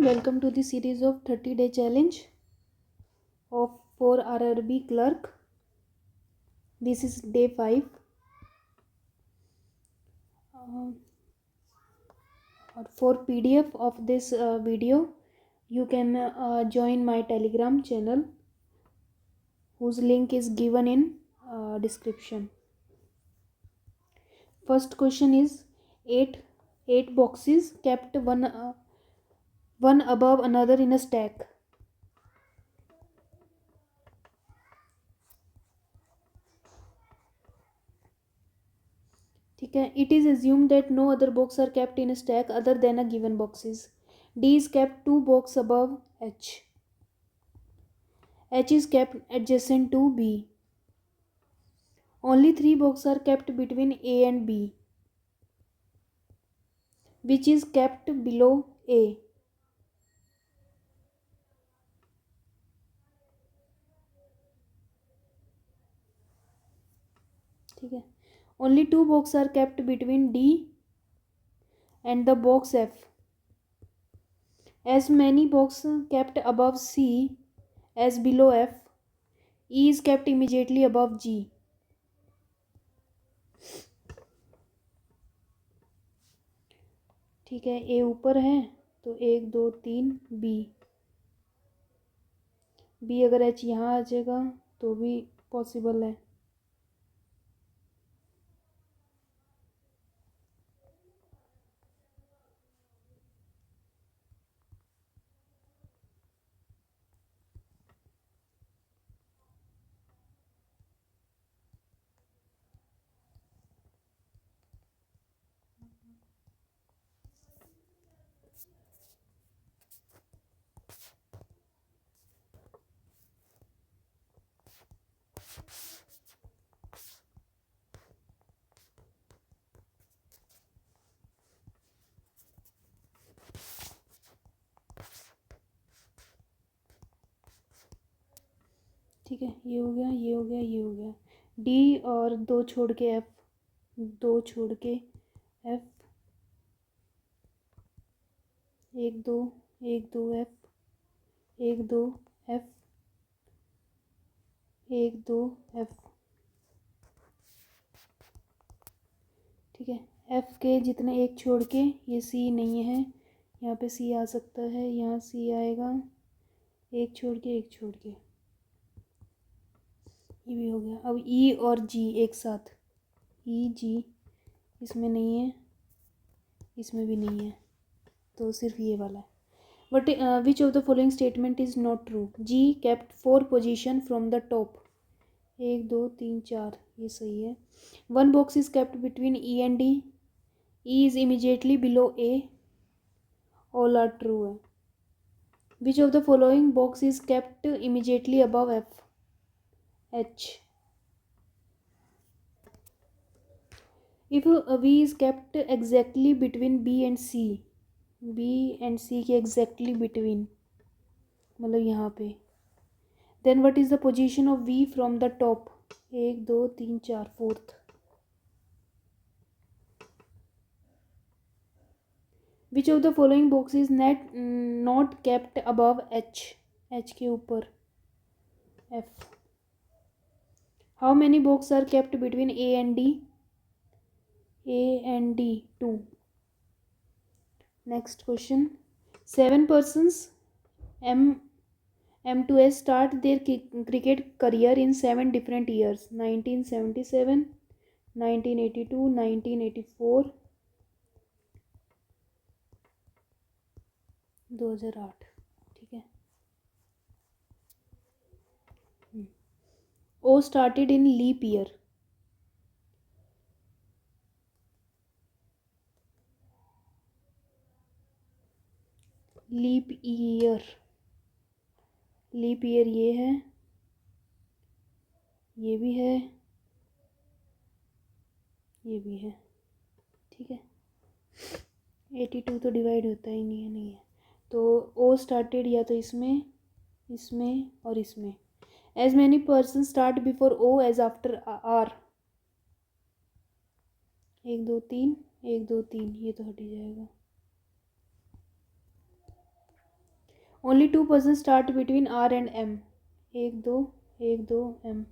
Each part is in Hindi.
Welcome to the series of 30-day challenge of for RRB clerk. This is day 5. For PDF of this video, you can join my Telegram channel, whose link is given in description. First question is eight boxes kept one above another in a stack. ठीक है. It is assumed that no other boxes are kept in a stack other than a given boxes. D is kept 2 boxes above H. H is kept adjacent to B. Only 3 boxes are kept between A and B, which is kept below A. ठीक है. Only 2 boxes are kept between D and the box F. As many boxes kept above C as below F. E is kept immediately above G. ठीक है. ए ऊपर है तो 1 2 3 बी अगर एच यहाँ आ जाएगा तो भी पॉसिबल है. ठीक है. ये हो गया, ये हो गया, ये हो गया. डी और 2 छोड़ के एफ, 2 छोड़ के एफ, 1 2 1 2 एफ, 1 2 एफ, 1 2 एफ. ठीक है. एफ के जितने एक छोड़ के, ये सी नहीं है, यहाँ पे सी आ सकता है, यहाँ सी आएगा, एक छोड़ के एक छोड़ के, ये भी हो गया. अब ई और जी एक साथ, ई जी इसमें नहीं है, इसमें भी नहीं है, तो सिर्फ ये वाला है. But which of the following statement is not true? G kept 4 position from the top. 1 2 3 4, ये सही है. 1 box is kept between E and D. E is immediately below A. All are true है. Which of the following box is kept immediately above F? H. If V is kept exactly between B and C, B and C के exactly between, मतलब यहाँ पे, then what is the position of V from the top? 1 2 3 4, fourth. Which of the following box is not kept above H? H के ऊपर F. How many boxes are kept between A and D? A and D 2. Next question. 7 persons M to S start their cricket career in 7 different years: 1977, 1982, 1984, 2008. ठीक है. O started in leap year. Leap year, leap year ये है, ये भी है, ये भी है. ठीक है. 82 तो डिवाइड होता ही नहीं है, नहीं है. तो ओ स्टार्टेड या तो इसमें, इसमें और इसमें. As many person start before O as after R. 1 2 3, 1 2 3, ये तो हट ही जाएगा. Only 2% start between R and M, 1 2 M.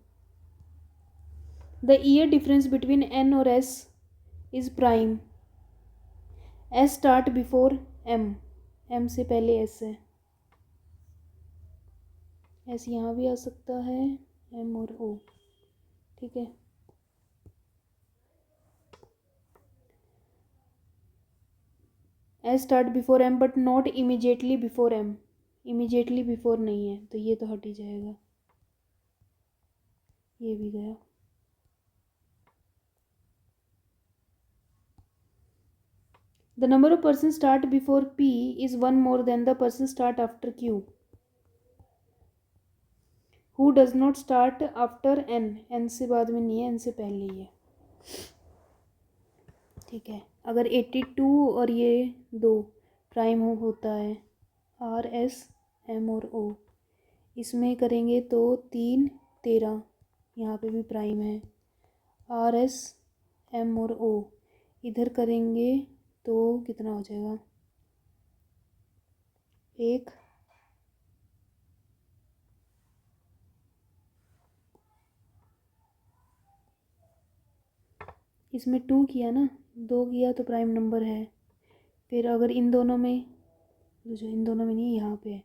The year difference between N और S is prime, S start before M, M से पहले एस है, एस यहाँ भी आ सकता है, एम और ओ, ठीक है। S start before M but not immediately before M, immediately before नहीं है तो ये तो हट ही जाएगा, ये भी गया। The number of person start before P is 1 more than the person start after Q, who does not start after N, N से बाद में नहीं है, एन से पहले ही है, ठीक है। अगर 82 और ये 2 प्राइम होता है, आर एस एम और ओ, इसमें करेंगे तो 3 13, यहाँ पे भी प्राइम है, आर एस एम और ओ, इधर करेंगे तो कितना हो जाएगा, 1, इसमें 2 किया ना, 2 किया तो प्राइम नंबर है। फिर अगर इन दोनों में, जो इन दोनों में नहीं, यहाँ पे है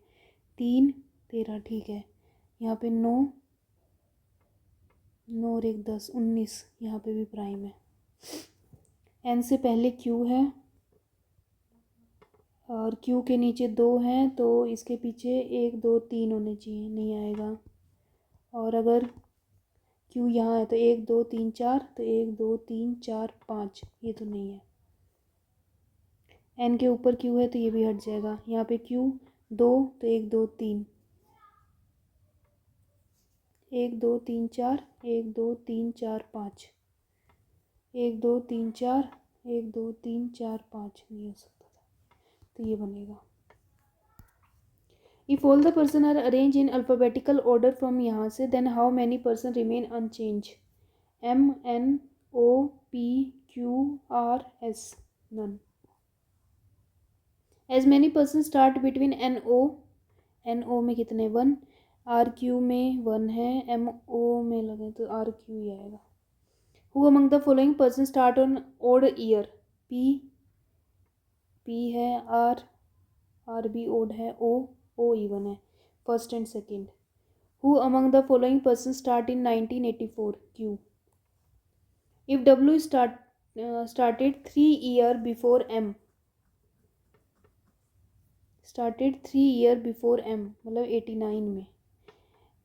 3 13, ठीक है। यहाँ पे 9 9 और 1 10 19, यहाँ पे भी प्राइम है। एन से पहले क्यू है और क्यू के नीचे 2 हैं, तो इसके पीछे 1 2 3 होने चाहिए, नहीं आएगा। और अगर क्यू यहाँ है तो 1 2 3 4, तो 1 2 3 4 5, ये तो नहीं है। एन के ऊपर क्यू है तो ये भी हट जाएगा। यहाँ पे क्यू 2, तो 1 2 3, 1 2 3 4, 1 2 3 4 5, 1 2 3 4, 1 2 3 4 5, नहीं हो सकता था, तो ये बनेगा। If all the person are arrange in alphabetical order from यहाँ से, then how many person remain unchange, M N O P Q R S, none. As many person start between N O में कितने 1, आर क्यू में 1 है, एम ओ में लगे तो आर क्यू ही आएगा। Who among the following person start on odd year, P है, आर भी ओड है, ओ इवन है, first and second. Who among the following person start in 1984, Q. If W started 3 year before M, started 3 year before M मतलब 89 में,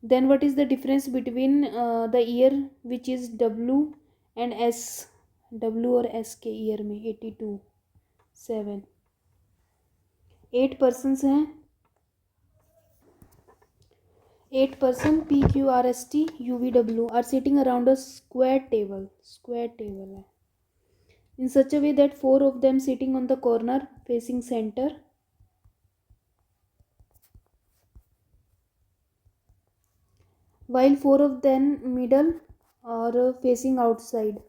then what is the difference between the year which is W and S, W और एस के ईयर में 82 7, 8 पर्सनस हैं, 8 person P Q R S T U V W R sitting around a square table है, in such a way that 4 of them sitting on the corner facing center, while 4 of them middle or facing outside.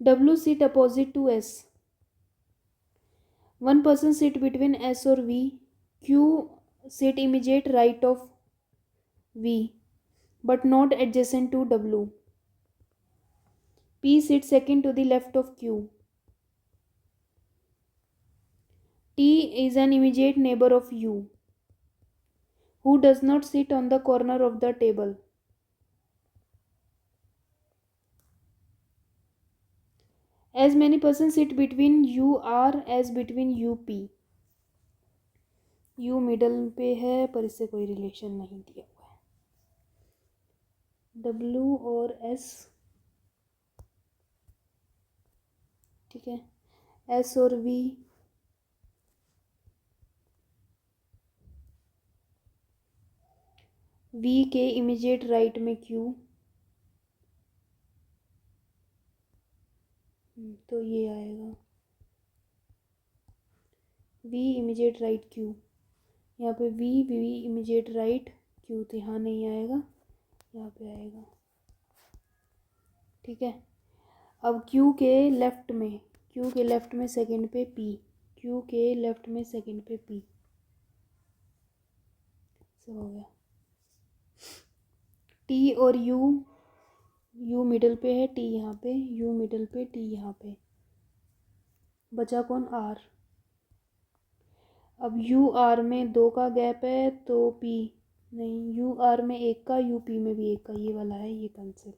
W sit opposite to S. One person sit between S or V. Q sit immediate right of V but not adjacent to W. P sits second to the left of Q. T is an immediate neighbor of U, who does not sit on the corner of the table. As many persons sit between U R as between U P. U middle पे है पर इससे कोई रिलेशन नहीं दिया हुआ है। W और S, ठीक है, S और V, V के इमीडिएट राइट में Q, तो ये आएगा V इमीडिएट राइट Q, यहाँ पे V इमीडिएट राइट Q, तो यहाँ नहीं आएगा, यहाँ पे आएगा, ठीक है। अब Q के लेफ्ट में सेकंड पे P, यू के लेफ्ट में सेकंड पे पी। सब हो गया। टी और यू मिडल पे है, टी यहाँ पे, यू मिडल पे, टी यहाँ पे, बचा कौन? आर। अब यू आर में 2 का गैप है तो पी नहीं, यू आर में 1 का, यू पी में भी 1 का, ये वाला है, ये cancel.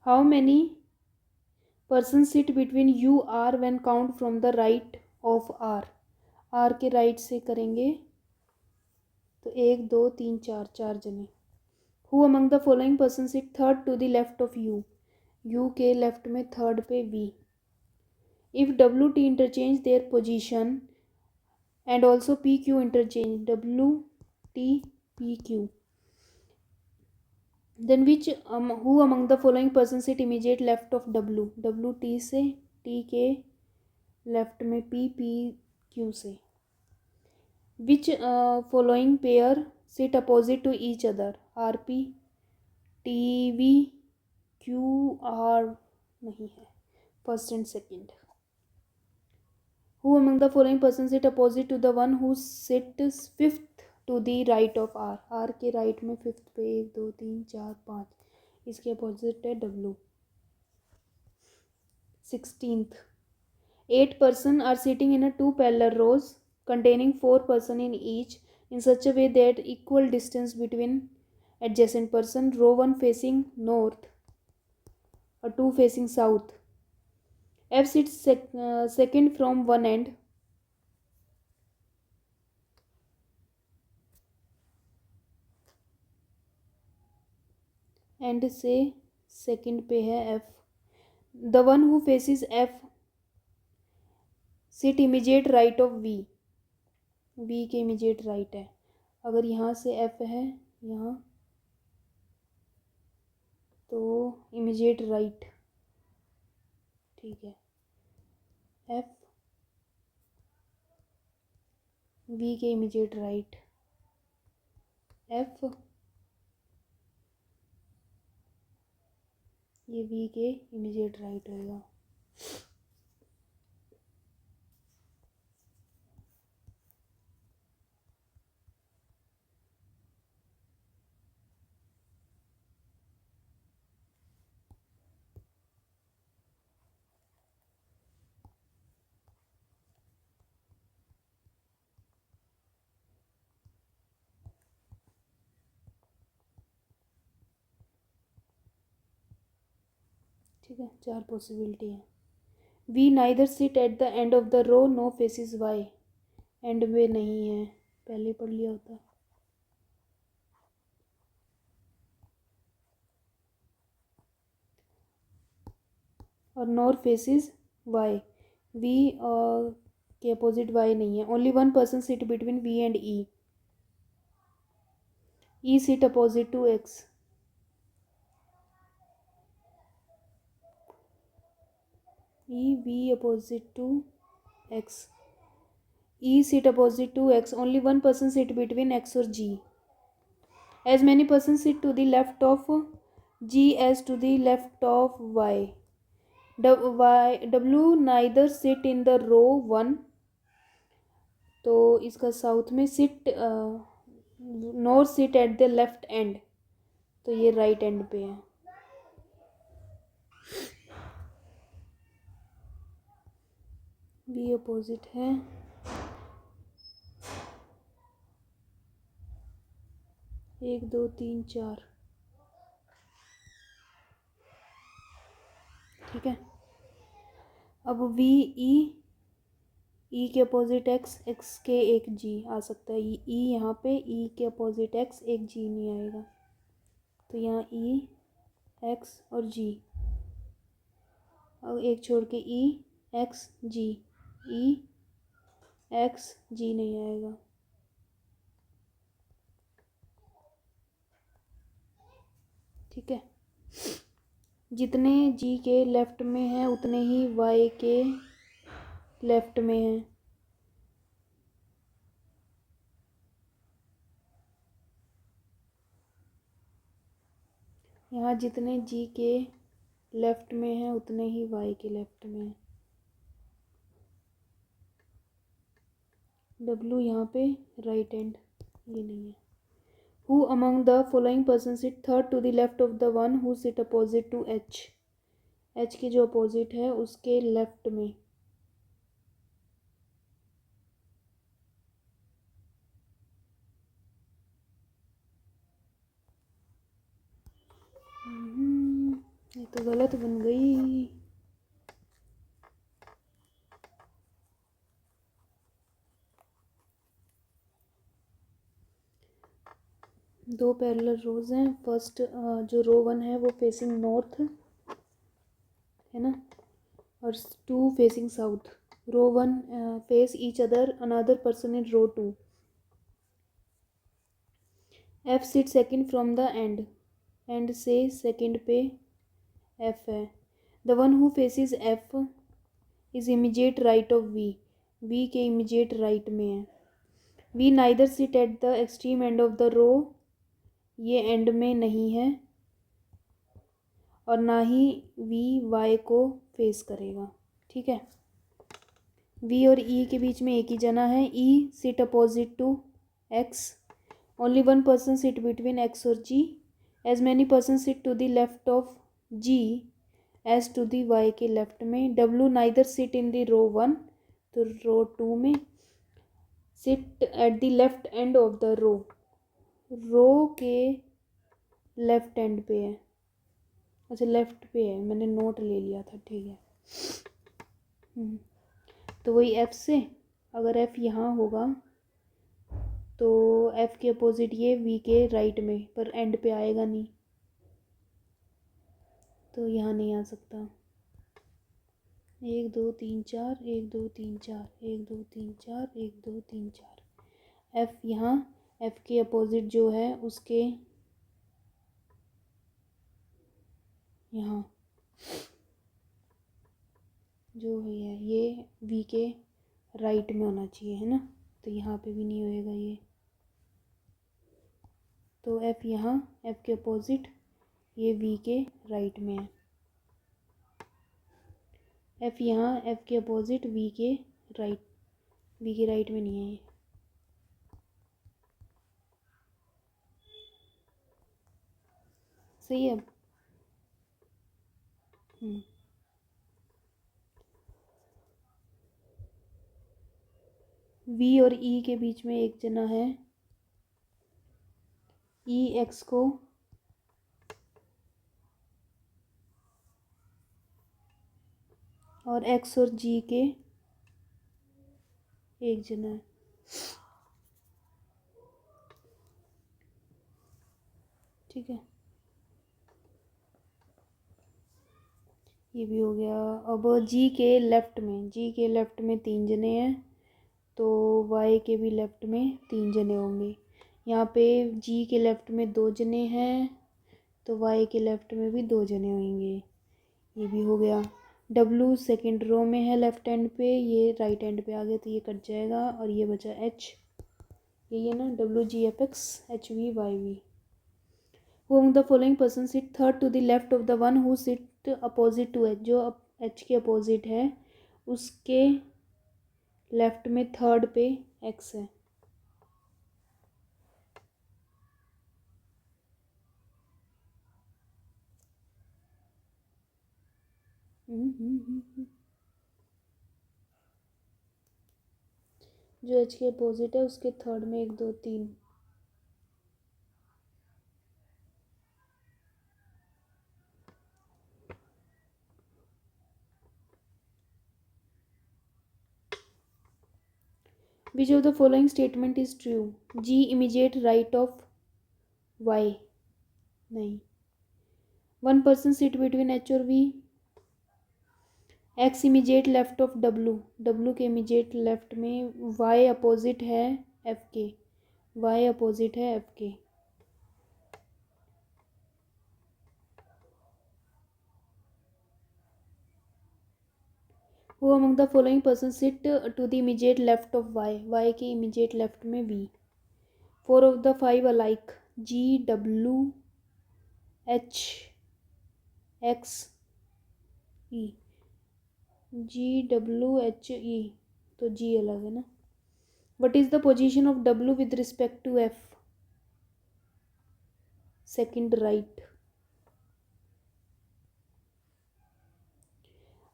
How many person sit between U R when count from the right of R? R के राइट से करेंगे तो 1 2 3 4, 4 जने। Who among the following person sit third to the left of U? U के लेफ्ट में थर्ड पे V. If W T interchange their position and also P Q interchange W T P Q, then which who among the following person sit immediate left of W? W T से, टी के लेफ्ट में पी, पी क्यू से। Which following pair sit opposite to each other? R P, T V, Q R नहीं है, first and second. Who among the following persons sit opposite to the one who sits fifth to the right of R? R के राइट में फिफ्थ पे 1 2 3 4 5, इसके अपोजिट है W। 16th, 8 person are sitting in a 2 parallel rows containing 4 person in each in such a way that equal distance between adjacent person, row 1 facing north or 2 facing south. F sits second from one end end से सेकंड पे है F. The one who faces F sit immediate right of V. V के इमीडिएट राइट है। अगर यहाँ से एफ है यहाँ तो इमीडिएट राइट, ठीक है। एफ वी के इमीडिएट राइट, एफ ये वी के इमीडिएट राइट होगा। ठीक है, 4 पॉसिबिलिटी है। V neither sit at the end of the row nor faces Y. End में नहीं है, पहले पढ़ लिया होता। और नॉर फेसिस वाई, वी के अपोजिट वाई नहीं है। Only one person sit between V and E. E sit opposite to X. E V opposite to X, E sit opposite to X. Only one person sit between X और G. As many person sit to the left of G as to the left of Y. W neither sit in the row 1, तो इसका साउथ में sit nor sit at the left end, तो ये राइट एंड पे है। बी अपोजिट है, एक दो तीन चार, ठीक है। अब वी ई के अपोजिट एक्स, एक्स के एक जी आ सकता है। ई यहाँ पे, ई के अपोजिट एक्स, एक जी नहीं आएगा, तो यहाँ ई एक्स और जी। और एक छोड़ के ई एक्स जी, ई एक्स जी नहीं आएगा। ठीक है, जितने जी के लेफ्ट में है उतने ही वाई के लेफ्ट में है। यहाँ जितने जी के लेफ्ट में है उतने ही वाई के लेफ्ट में है। W यहाँ पे राइट हैंड, ये नहीं है। Who among the following person sit third to the left of the one who sit opposite to H? H के जो अपोजिट है उसके लेफ्ट में। ये तो गलत बन गई। दो पैरेलल रोज हैं। फर्स्ट जो रो 1 है वो फेसिंग नॉर्थ है ना, और 2 facing south. Row 1 face each another person in row 2। F sit second from the end से सेकंड पे F है। The one who faces F is immediate right of V। V के इमीडिएट राइट में है। V neither sit at the extreme end of the row, ये एंड में नहीं है, और ना ही V Y को फेस करेगा। ठीक है। V और E के बीच में एक ही जना है। E sit opposite to X। Only one person sit between X और G। As many person sit to the left of G as to the Y के लेफ्ट में। W neither sit in the row 1, तो रो 2 में। Sit at the left end of the row के लेफ्ट एंड पे है। अच्छा लेफ्ट पे है, मैंने नोट ले लिया था, ठीक है। तो वही F से अगर F यहाँ होगा तो F के अपोजिट ये V के राइट में, पर एंड पे आएगा नहीं, तो यहाँ नहीं आ सकता। 1 2 3 4 1 2 3 4 1 2 3 4 1 2 3 4। F यहाँ, F के अपोजिट जो है उसके यहाँ जो है ये V के राइट में होना चाहिए, है ना, तो यहाँ पे भी नहीं होएगा ये। तो F यहाँ, F के अपोजिट ये V के राइट में है। F यहाँ, F के अपोजिट V के राइट में नहीं है ये। सही है। V और E के बीच में एक जना है। E X को और X और G के एक जना है। ठीक है, ये भी हो गया। अब G के लेफ्ट में 3 जने हैं, तो Y के भी लेफ्ट में 3 जने होंगे। यहाँ पे G के लेफ्ट में 2 जने हैं, तो Y के लेफ्ट में भी 2 जने होंगे। ये भी हो गया। W सेकंड रो में है लेफ्ट हैंड पे, ये राइट हैंड पे आ गया, तो ये कट जाएगा और ये बचा H। यही है ना, WGFX HVYV। Who among the following persons sit third to the left of the one who sit opposite to H? जो H के अपोजिट है उसके लेफ्ट में थर्ड पे X है। जो H के अपोजिट है उसके थर्ड में 1 2 3। Which of the following statement is true? G immediate right of Y। नहीं। One person sit between H और V। X immediate left of W के इमीजिएट लेफ्ट में। Y अपोजिट है F के, Y अपोजिट है F के। Who among the following persons sit to the immediate left of Y? Y के immediate left में V। 4 of the 5 alike। G W H X E। G W H E, तो G अलग है ना। What is the position of W with respect to F? Second right.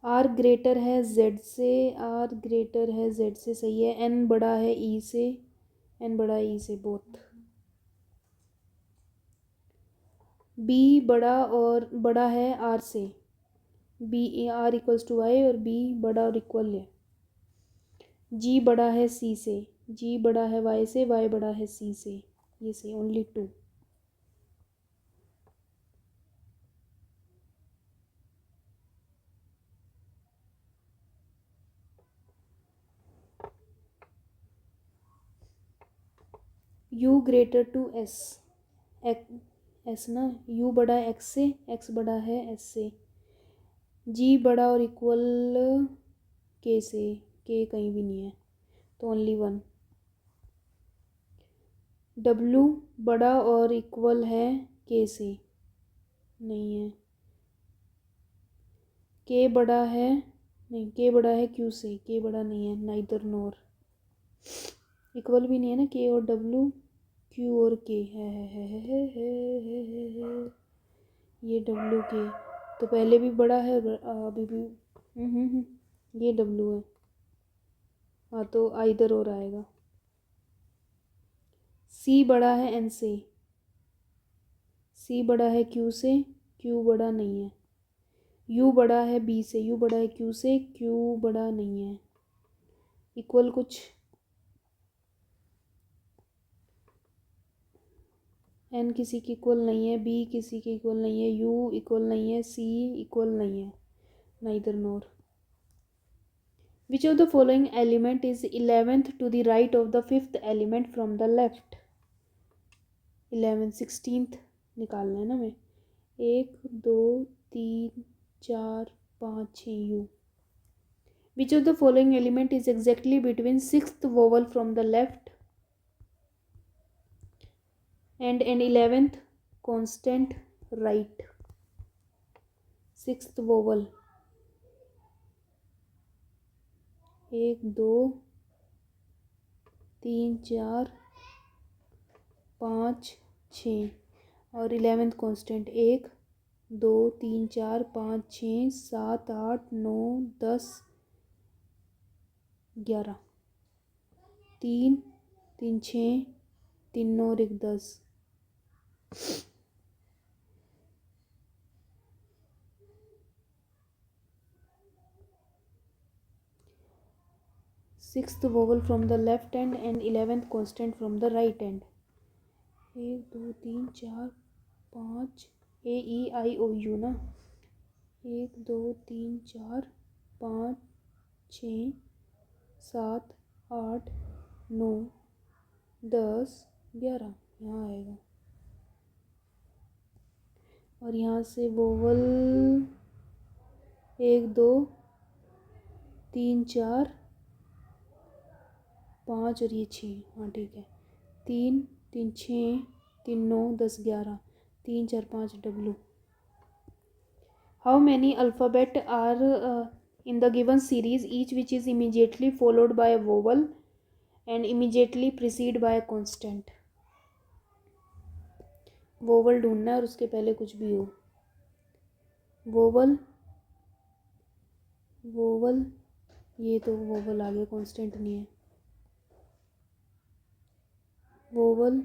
R greater है Z से, R ग्रेटर है Z से, सही है। N बड़ा है E से, N बड़ा है E से, बोथ। B बड़ा है R से, B R equals to Y, और B बड़ा और इक्वल है। G बड़ा है C से, G बड़ा है Y से, Y बड़ा है C से, ये से only 2। U greater to S, S ना, U बड़ा है X से, X बड़ा है S से। G बड़ा और इक्वल K से, K कहीं भी नहीं है, तो ओनली 1। W बड़ा और इक्वल है K से, नहीं है। K बड़ा है, नहीं, K बड़ा है Q से, K बड़ा नहीं है, नाइदर नोर। इक्वल भी नहीं है ना K और W, Q और K है। ये W K तो पहले भी बड़ा है और अभी भी ये W है। हाँ, तो आइदर और आएगा। C बड़ा है N से, C बड़ा है Q से, Q बड़ा नहीं है। U बड़ा है B से, U बड़ा है Q से, Q बड़ा नहीं है। इक्वल कुछ N किसी की इक्वल नहीं है, B किसी की इक्वल नहीं है, U इक्वल नहीं है, C इक्वल नहीं है, neither NOR. Which of the following element is 11th to the right of the 5th element from the left? 11th 16th निकालना है ना हमें। 1 2 3 4 5 6 U. Which of the following element is exactly between 6th vowel from the left and an 11th constant right? 6th vowel 1 2 3 4 5 6 और 11th कांस्टेंट 1 2 3 4 5 6 7 8 9 10 11। 3 3 6 3 9 और 1 10। Sixth vowel from the left hand and 11th constant from the right hand. 1 2 3 4 5 AEIOU ना। 1 2 3 4 5 6 7 8 9 10 11 यहाँ आएगा। और यहाँ से वोवल 1 2 3 4 5 और ये 6, हाँ ठीक है। 3 3 6 3 9 10 11 3 4 5 W. How many alphabet are in the given series, each which is immediately followed by a vowel and immediately preceded by a constant? Vowel ढूंढना है और उसके पहले कुछ भी हो। वोवल वोवल ये तो वोवल आ गया, कांस्टेंट नहीं है। वोवल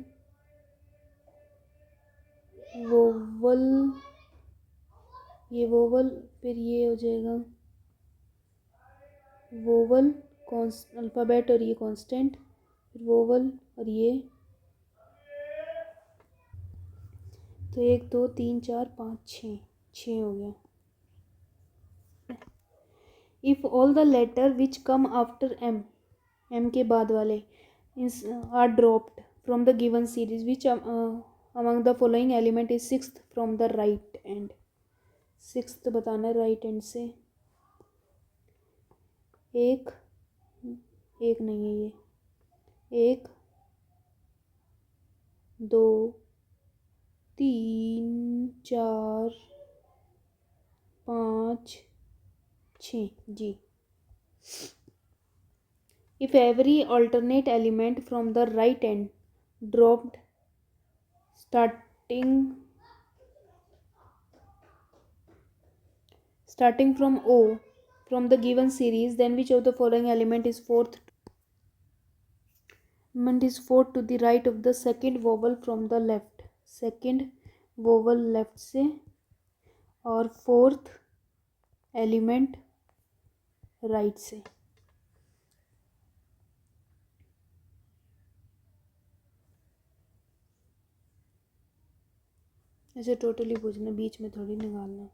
वोवल ये वोवल, फिर ये हो जाएगा वोवल अल्फ़ाबेट और ये कांस्टेंट, फिर वोवल और ये, तो 1 2 3 4 5 6 हो गया। If all the letter which come after M के बाद वाले are dropped from the given series, which among the following element is sixth from the right end? Sixth बताना है राइट एंड से। एक नहीं है ये। 1 2 3 4 5 6 जी। If every alternate element from the right end dropped starting from O from the given series, then which of the following element is fourth to the right of the second vowel from the left? Second vowel left से और फोर्थ एलिमेंट राइट से. ऐसे टोटली पूछना, बीच में थोड़ी निकालना.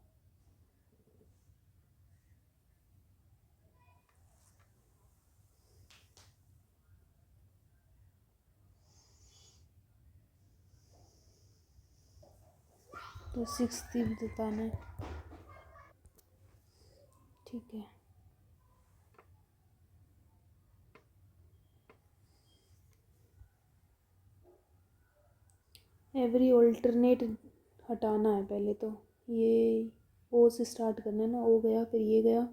तो 6 बताना है. ठीक है. एवरी ऑल्टरनेट हटाना है पहले. तो ये ओ से स्टार्ट करना है ना. ओ गया, फिर ये गया.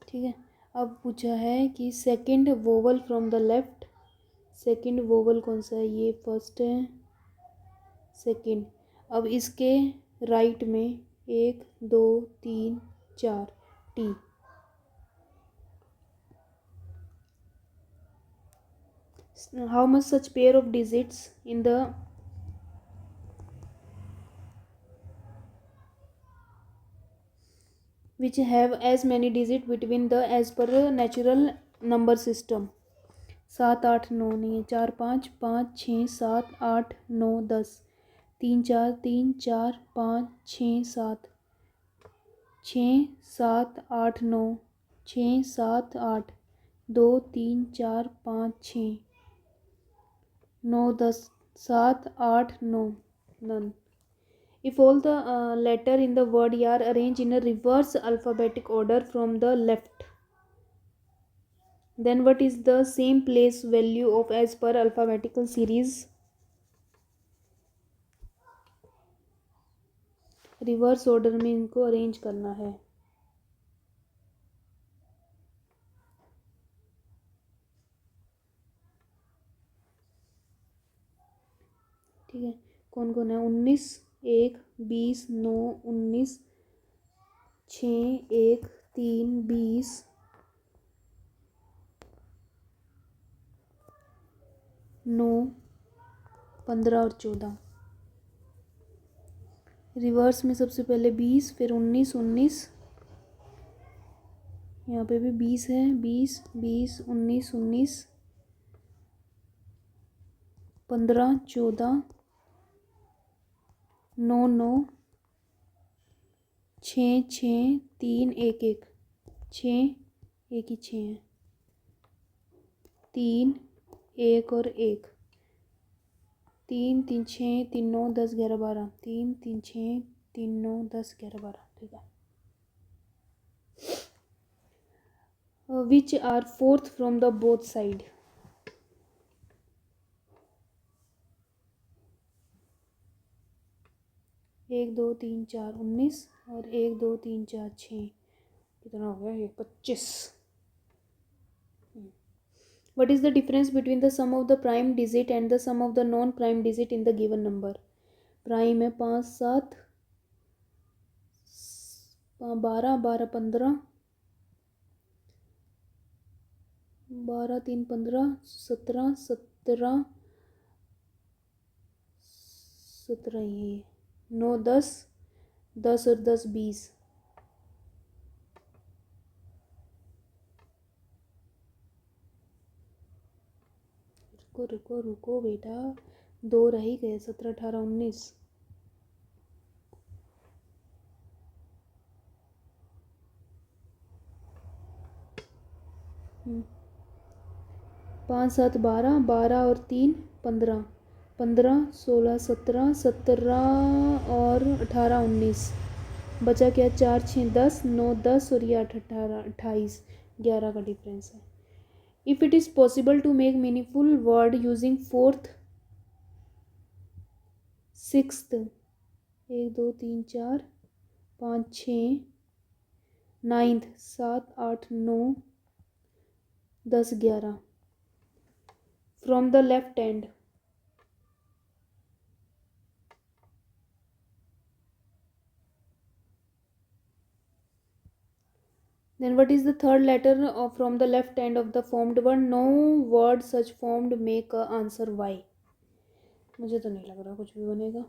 ठीक है. अब पूछा है कि second vowel from the left. Second vowel कौन सा है? ये फर्स्ट है, सेकंड. अब इसके राइट में 1 2 3 4 T. How much such pair of digits in the which have as many digits between the as per natural number system? 7 8 9 नहीं है. 4 5 5 6 7 8 9 10. 3 4 3 4 5 6 7 6 7 8 9 6 7 8 2 3 4 5 6 9 10 7 8 9. None. If all the letter in the word are arranged in a reverse alphabetic order from the left, then what is the same place value of as per alphabetical series? Reverse order में इनको अरेंज करना है. ठीक है. कौन कौन है? 19 1 20 9 19 6 1 3 20 9 15 और 14. रिवर्स में सबसे पहले 20, फिर 19 19. यहाँ पे भी 20 है. 20 20 19 19 15 14 9 9 6 6 3 1 1 6 एक ही 6 है. 3 1 और 1 3 3 6 3 9 10 11 12 3 3 6 3 9 10 11 12. ठीक है. Which are fourth from the both side? 1 2 3 4 19 और 1 2 3 4 6. कितना हो गया ये? 25. What is the difference between the sum of the prime digit and the sum of the non prime digit in the given number? Prime है 5 7 12 12 15 12 3 15 17 17 17 ये 9 10 10 और 10 20. रुको रुको रुको बेटा, 2 रह ही गए. 17 18 19. 5 7 12 12 और 3 15 15 16 17 17 और 18 19. बचा क्या? 4 6 10 9 10 और ये 8 18 28. 11 का डिफरेंस है. If it is possible to make meaningful word using fourth sixth 1 2 3 4 5 6 9th 7 8 9 10 11 from the left hand. Then what is the third letter from the left hand of the formed word? No word such formed make a answer Y. मुझे तो नहीं लग रहा कुछ भी बनेगा.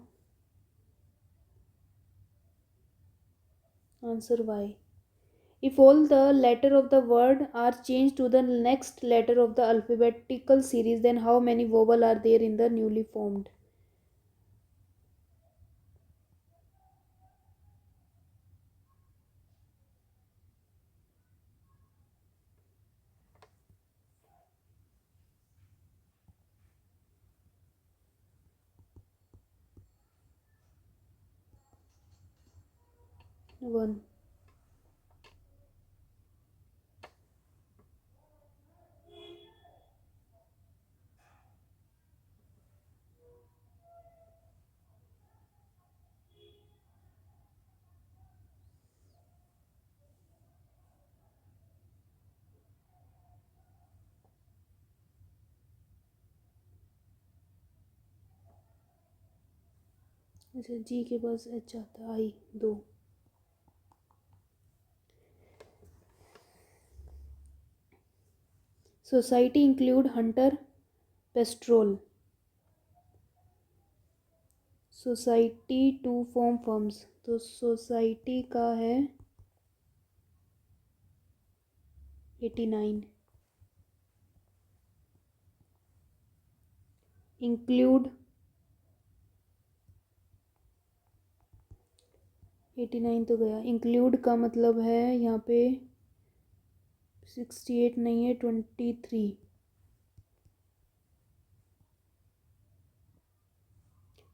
Answer Y. If all the letter of the word are changed to the next letter of the alphabetical series, then how many vowel are there in the newly formed? One. अच्छा जी के पास एच आता है. I 2. Society include hunter pastoral. Society to form firms. तो सोसाइटी का है 89. इंक्लूड 89 तो गया. इंक्लूड का मतलब है यहाँ पे 68 नहीं है 23.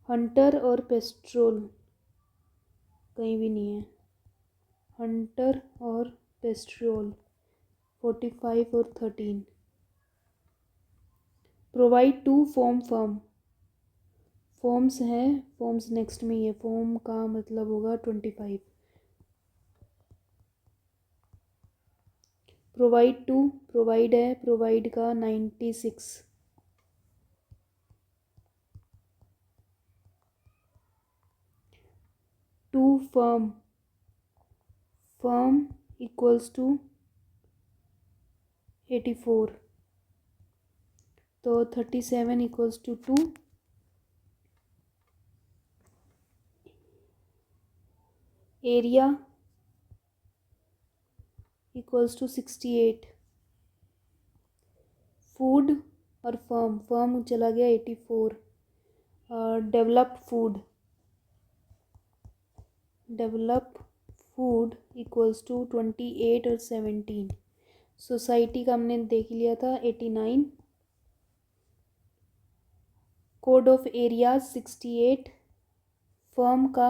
हंटर और पेस्ट्रोल कहीं भी नहीं है. हंटर और पेस्ट्रोल 45 और 13. Provide to form firm. Forms हैं. फॉर्म्स नेक्स्ट में ही है. फॉर्म का मतलब होगा 25. प्रोवाइड टू प्रोवाइड है. प्रोवाइड का 96. To firm. Firm equals to 84. तो 37 equals to 2. Area equals to 68. Food और फर्म. फर्म चला गया 84. Developed food. Develop food equals to 28 और 17. सोसाइटी का हमने देख लिया था 89. Code of areas 68. फर्म का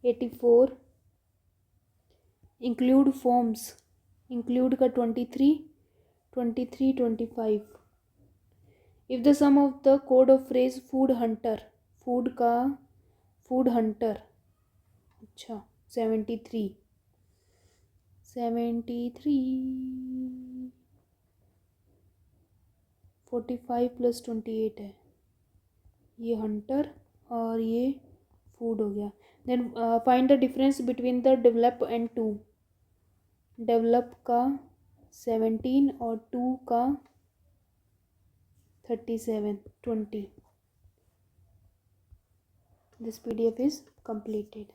84. Include forms. इंक्लूड का 23 25. If the sum of the code of phrase food hunter. Food का फूड हंटर. अच्छा 73. 45 प्लस 28 है. ये हंटर और ये फूड हो गया. Then find the difference between the develop and to. Develop का 17 और टू का 37 20. This PDF is completed.